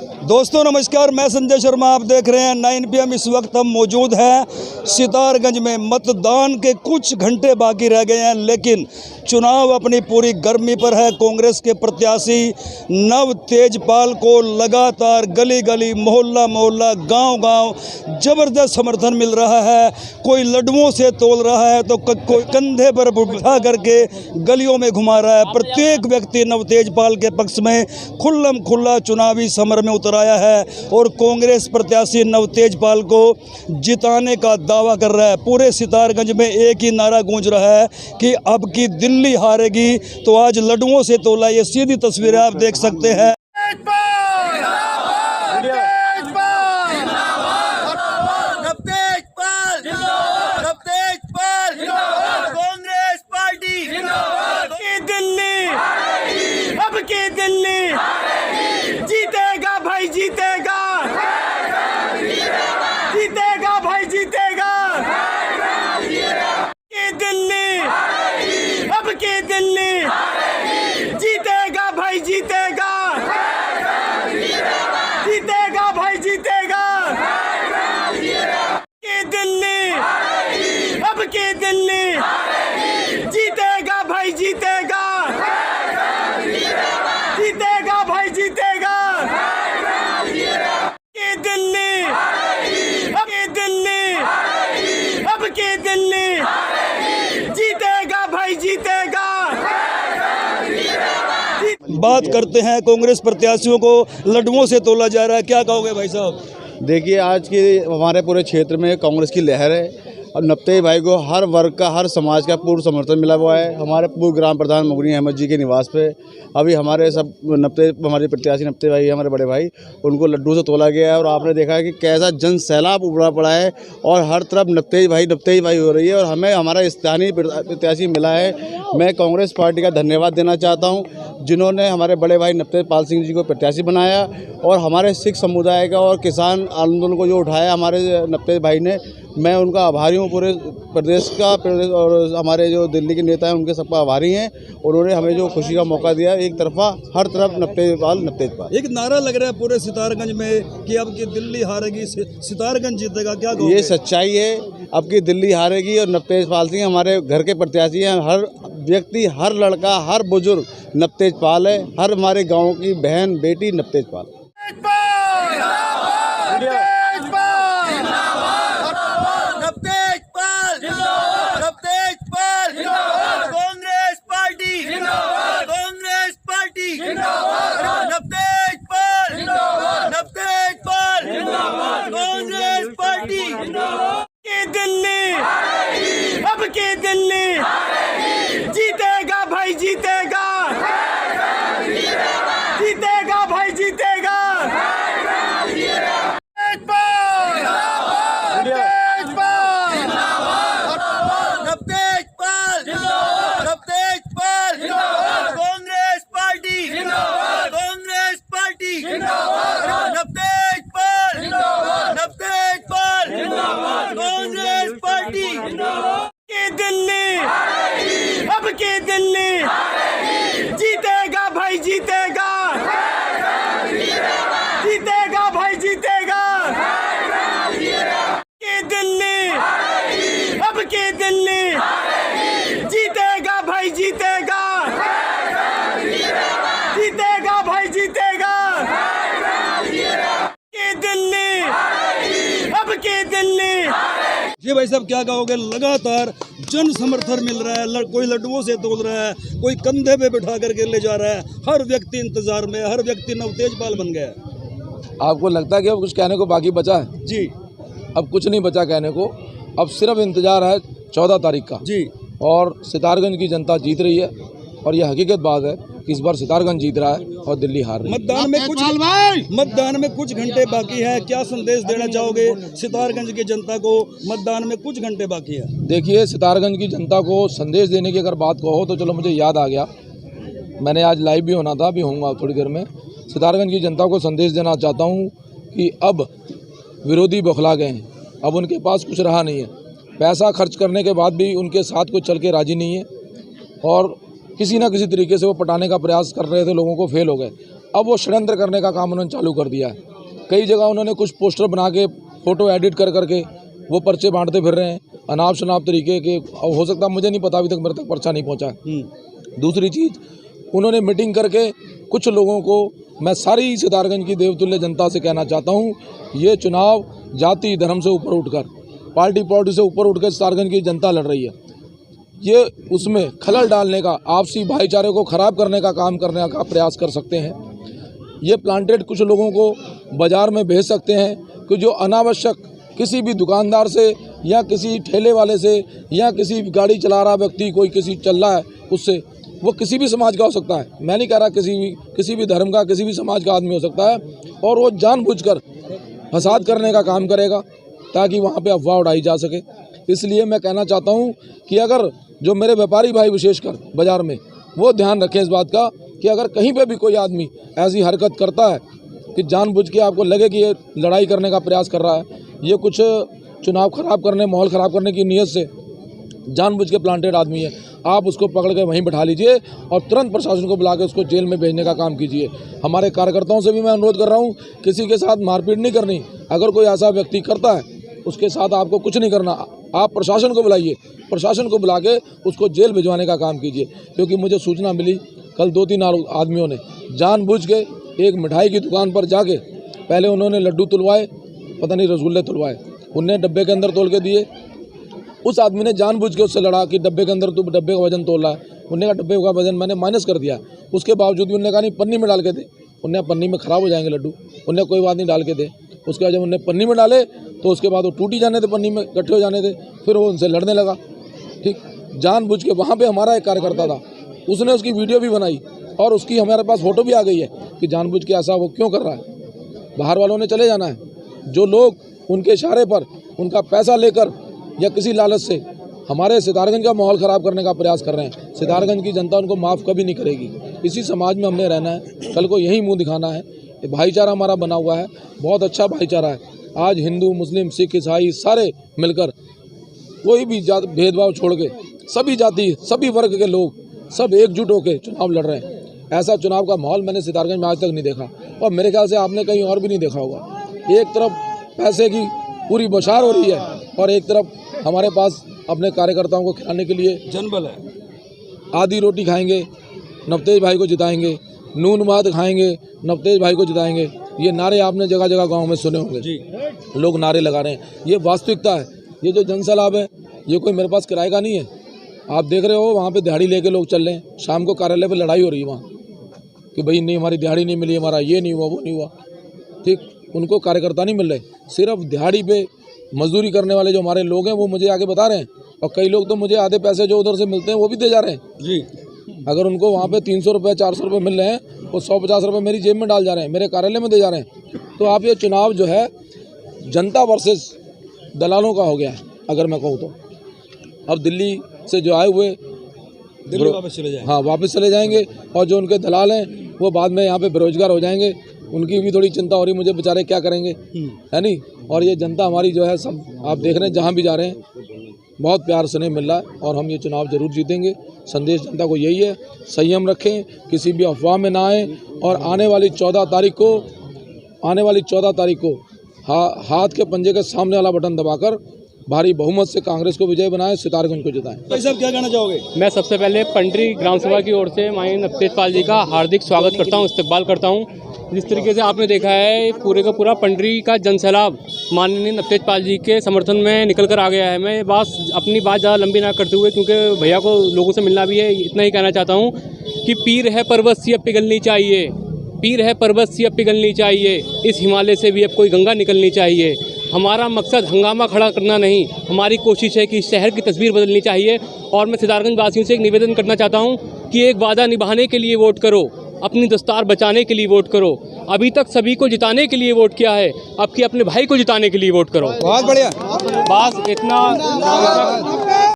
दोस्तों नमस्कार, मैं संजय शर्मा, आप देख रहे हैं 9 PM। इस वक्त हम मौजूद हैं सितारगंज में। मतदान के कुछ घंटे बाकी रह गए हैं, लेकिन चुनाव अपनी पूरी गर्मी पर है। कांग्रेस के प्रत्याशी नव तेजपाल को लगातार गली गली, मोहल्ला मोहल्ला, गांव गांव जबरदस्त समर्थन मिल रहा है। कोई लड्डुओं से तोल रहा है तो कोई कंधे पर बिठा करके गलियों में घुमा रहा है। प्रत्येक व्यक्ति नव तेजपाल के पक्ष में खुल्लम खुल्ला चुनावी समर में उतर आया है और कांग्रेस प्रत्याशी नव तेजपाल को जिताने का दावा कर रहा है। पूरे सितारगंज में एक ही नारा गूंज रहा है कि अब की दिल्ली हारेगी। तो आज लड्डुओं से तोला ये सीधी तस्वीरें आप देख सकते हैं। जीतेगा भाई, जीतेगा, जीतेगा भाई, जीतेगा। की दिल्ली, अब की दिल्ली जीतेगा भाई, जीतेगा, जीतेगा भाई, जीतेगा। की दिल्ली, अब की दिल्ली जीतेगा भाई, जीतेगा, जीतेगा भाई, जीतेगा। की दिल्ली, अब की दिल्ली, अब की दिल्ली जीतेगा भाई, जीतेगा। बात करते हैं कांग्रेस प्रत्याशियों को लड्डुओं से तोला जा रहा है, क्या कहोगे भाई साहब? देखिए, आज की हमारे पूरे क्षेत्र में कांग्रेस की लहर है और नवतेज भाई को हर वर्ग का, हर समाज का पूर्ण समर्थन मिला हुआ है। हमारे पूर्व ग्राम प्रधान मुगनी अहमद जी के निवास पे अभी हमारे सब हमारे प्रत्याशी नवतेज भाई, हमारे बड़े भाई, उनको लड्डू से तोला गया है और आपने देखा है कि कैसा जन सैलाब उमड़ा पड़ा है और हर तरफ नवतेज भाई हो रही है और हमें हमारा स्थानीय प्रत्याशी मिला है। मैं कांग्रेस पार्टी का धन्यवाद देना चाहता हूँ, जिन्होंने हमारे बड़े भाई नवतेज पाल सिंह जी को प्रत्याशी बनाया और हमारे सिख समुदाय का और किसान आंदोलन को जो उठाया हमारे नवतेज भाई ने। मैं उनका आभारी हूँ, पूरे प्रदेश का और हमारे जो दिल्ली के नेता हैं उनके सबका आभारी हैं। उन्होंने हमें जो खुशी का मौका दिया, एक तरफा हर तरफ नवतेज पाल। एक नारा लग रहा है पूरे सितारगंज में कि अब की दिल्ली हारेगी, सितारगंज जीतेगा, क्या कहोगे? ये सच्चाई है, अब की दिल्ली हारेगी और नवतेज पाल सिंह हमारे घर के प्रत्याशी हैं। हर व्यक्ति, हर लड़का, हर बुजुर्ग नवतेज पाल है। हर हमारे गाँव की बहन बेटी नवतेज पाल। की दिल्ली, अब की दिल्ली जीतेगा भाई, जीतेगा, जीतेगा भाई, जीतेगा। की दिल्ली, अब की दिल्ली जीतेगा भाई, जीतेगा, जीतेगा भाई, जीतेगा। की दिल्ली, अब की दिल्ली जीतेगा भाई, जीतेगा, जीतेगा भाई, जीतेगा। की दिल्ली, अब की दिल्ली। जी भाई साहब, क्या कहोगे? लगातार जन समर्थन मिल रहा है, कोई लड्डुओं से तोल रहा है, कोई कंधे पे बिठा करके ले जा रहा है। हर व्यक्ति इंतजार में, हर व्यक्ति नव तेजपाल बन गया है। आपको लगता है कि अब कुछ कहने को बाकी बचा है? जी, अब कुछ नहीं बचा कहने को। अब सिर्फ इंतजार है 14 तारीख का जी। और सितारगंज की जनता जीत रही है और यह हकीकत बात है कि इस बार सितारगंज जीत रहा है और दिल्ली हार रही है। मतदान में कुछ घंटे बाकी है, क्या संदेश देना चाहोगे सितारगंज की जनता को? मतदान में कुछ घंटे बाकी है। देखिए, सितारगंज की जनता को संदेश देने की अगर बात कहो तो चलो मुझे याद आ गया, मैंने आज लाइव भी होना था, अभी होऊंगा थोड़ी देर में। सितारगंज की जनता को संदेश देना चाहता हूँ कि अब विरोधी बौखला गए हैं, अब उनके पास कुछ रहा नहीं है। पैसा खर्च करने के बाद भी उनके साथ कोई चल के राजी नहीं है और किसी न किसी तरीके से वो पटाने का प्रयास कर रहे थे, लोगों को फेल हो गए। अब वो षड्यंत्र करने का काम उन्होंने चालू कर दिया है। कई जगह उन्होंने कुछ पोस्टर बना के फ़ोटो एडिट कर करके वो पर्चे बांटते फिर रहे हैं अनाप शनाप तरीके के। अब हो सकता है, मुझे नहीं पता, अभी तक मेरे तक पर्चा नहीं पहुंचा है। दूसरी चीज़, उन्होंने मीटिंग करके कुछ लोगों को, मैं सारी सितारगंज की देवतुल्य जनता से कहना चाहता हूँ, ये चुनाव जाति धर्म से ऊपर उठकर, पार्टी से ऊपर उठकर सितारगंज की जनता लड़ रही है। ये उसमें खलल डालने का, आपसी भाईचारे को ख़राब करने का काम करने का प्रयास कर सकते हैं। ये प्लांटेड कुछ लोगों को बाज़ार में भेज सकते हैं कि जो अनावश्यक किसी भी दुकानदार से या किसी ठेले वाले से या किसी गाड़ी चला रहा व्यक्ति, कोई किसी चल रहा है उससे, वो किसी भी समाज का हो सकता है, मैं नहीं कह रहा किसी भी धर्म का, किसी भी समाज का आदमी हो सकता है, और वो जानबूझकर फसाद करने का काम करेगा ताकि वहाँ पे अफवाह उड़ाई जा सके। इसलिए मैं कहना चाहता हूँ कि अगर जो मेरे व्यापारी भाई विशेषकर बाज़ार में, वो ध्यान रखें इस बात का कि अगर कहीं पे भी कोई आदमी ऐसी हरकत करता है कि जानबूझ के आपको लगे कि ये लड़ाई करने का प्रयास कर रहा है, ये कुछ चुनाव ख़राब करने, माहौल ख़राब करने की नीयत से जानबूझ के प्लांटेड आदमी है, आप उसको पकड़ के वहीं बैठा लीजिए और तुरंत प्रशासन को बुला के उसको जेल में भेजने का काम कीजिए। हमारे कार्यकर्ताओं से भी मैं अनुरोध कर रहा हूँ, किसी के साथ मारपीट नहीं करनी। अगर कोई ऐसा व्यक्ति करता है, उसके साथ आपको कुछ नहीं करना, आप प्रशासन को बुलाइए, प्रशासन को बुला के उसको जेल भिजवाने का काम कीजिए। क्योंकि मुझे सूचना मिली, कल 2-3 आदमियों ने जानबूझ के एक मिठाई की दुकान पर जाके पहले उन्होंने लड्डू तुलवाए, पता नहीं रसगुल्ले तुलवाए, उन्हें डब्बे के अंदर तोल के दिए। उस आदमी ने जानबूझ के उससे लड़ा कि डब्बे के अंदर तू डब्बे का वजन तोल रहा है। उन्होंने कहा डब्बे का वजन मैंने माइनस कर दिया। उसके बावजूद भी उन्होंने कहा नहीं, पन्नी में डाल के दे। उन्हें पन्नी में ख़राब हो जाएंगे लड्डू, उन्हें कोई बात नहीं, डाल के दे। उसके बाद जब उन्हें पन्नी में डाले तो उसके बाद वो टूटी जाने थे, पन्नी में इकट्ठे हो जाने थे, फिर वो उनसे लड़ने लगा। ठीक, जानबूझ के। वहाँ पे हमारा एक कार्यकर्ता था, उसने उसकी वीडियो भी बनाई और उसकी हमारे पास फ़ोटो भी आ गई है कि जानबूझ के ऐसा वो क्यों कर रहा है। बाहर वालों ने चले जाना है। जो लोग उनके इशारे पर, उनका पैसा लेकर या किसी लालच से हमारे सितारगंज का माहौल ख़राब करने का प्रयास कर रहे हैं, सितारगंज की जनता उनको माफ़ कभी नहीं करेगी। इसी समाज में हमने रहना है, कल को यही मुंह दिखाना है। ये भाईचारा हमारा बना हुआ है, बहुत अच्छा भाईचारा है। आज हिंदू, मुस्लिम, सिख, ईसाई सारे मिलकर, कोई भी जात भेदभाव छोड़ के, सभी जाति, सभी वर्ग के लोग सब एकजुट होकर चुनाव लड़ रहे हैं। ऐसा चुनाव का माहौल मैंने सितारगंज में आज तक नहीं देखा, और मेरे ख्याल से आपने कहीं और भी नहीं देखा होगा। एक तरफ पैसे की पूरी बौछार हो रही है और एक तरफ हमारे पास अपने कार्यकर्ताओं को खिलाने के लिए जनबल है। आधी रोटी खाएंगे, नवतेज भाई को जिताएंगे, नून भात खाएंगे, नवतेज भाई को जिताएंगे। ये नारे आपने जगह जगह गांव में सुने होंगे जी, लोग नारे लगा रहे हैं। ये वास्तविकता है। ये जो जनसैलाब है, ये कोई मेरे पास किराए का नहीं है। आप देख रहे हो वहाँ पे दिहाड़ी लेके लोग चल रहे हैं। शाम को कार्यालय पे लड़ाई हो रही है वहाँ कि भाई नहीं, हमारी दिहाड़ी नहीं मिली, हमारा ये नहीं हुआ, वो नहीं हुआ। ठीक, उनको कार्यकर्ता नहीं मिल रहे, सिर्फ दिहाड़ी पे मजदूरी करने वाले जो हमारे लोग हैं वो मुझे आगे बता रहे हैं। और कई लोग तो मुझे आधे पैसे जो उधर से मिलते हैं वो भी दे जा रहे हैं जी। अगर उनको वहाँ पे 300 रुपये, 400 रुपये मिल रहे हैं, वो 150 रुपये मेरी जेब में डाल जा रहे हैं, मेरे कार्यालय में दे जा रहे हैं। तो आप ये चुनाव जो है जनता वर्सेस दलालों का हो गया है, अगर मैं कहूँ तो। अब दिल्ली से जो आए हुए दिल्ली वापस चले जाएंगे। हाँ, वापस चले जाएंगे, और जो उनके दलाल हैं वो बाद में यहाँ पे बेरोजगार हो जाएंगे। उनकी भी थोड़ी चिंता हो रही मुझे, बेचारे क्या करेंगे, है नहीं। और ये जनता हमारी जो है, सब आप देख रहे हैं, जहाँ भी जा रहे हैं बहुत प्यार स्नेह मिल रहा है, और हम ये चुनाव जरूर जीतेंगे। संदेश जनता को यही है, संयम रखें, किसी भी अफवाह में ना आए, और आने वाली 14 तारीख को हाथ के पंजे के सामने वाला बटन दबाकर भारी बहुमत से कांग्रेस को विजय बनाए, सितारगंज को जिताएं। भाई साहब क्या कहना चाहोगे? मैं सबसे पहले पंडरी ग्राम सभा की ओर से माननीय नवतेज पाल जी का हार्दिक स्वागत करता हूं, इस्तकबाल करता हूं। जिस तरीके से आपने देखा है, पूरे का पूरा पंडरी का जनसैलाब माननीय नवतेज पाल जी के समर्थन में निकल कर आ गया है। मैं अपनी बात ज़्यादा लंबी ना करते हुए, क्योंकि भैया को लोगों से मिलना भी है, इतना ही कहना चाहता हूँ कि पीर है पर्वत सी अब पिघलनी चाहिए, पीर है पर्वत सी अब पिघलनी चाहिए, इस हिमालय से भी अब कोई गंगा निकलनी चाहिए। हमारा मकसद हंगामा खड़ा करना नहीं, हमारी कोशिश है कि शहर की तस्वीर बदलनी चाहिए। और मैं सितारगंज वासियों से एक निवेदन करना चाहता हूं कि एक वादा निभाने के लिए वोट करो, अपनी दस्तार बचाने के लिए वोट करो। अभी तक सभी को जिताने के लिए वोट किया है, अब कि अपने भाई को जिताने के लिए वोट करो। बहुत बढ़िया, बस इतना।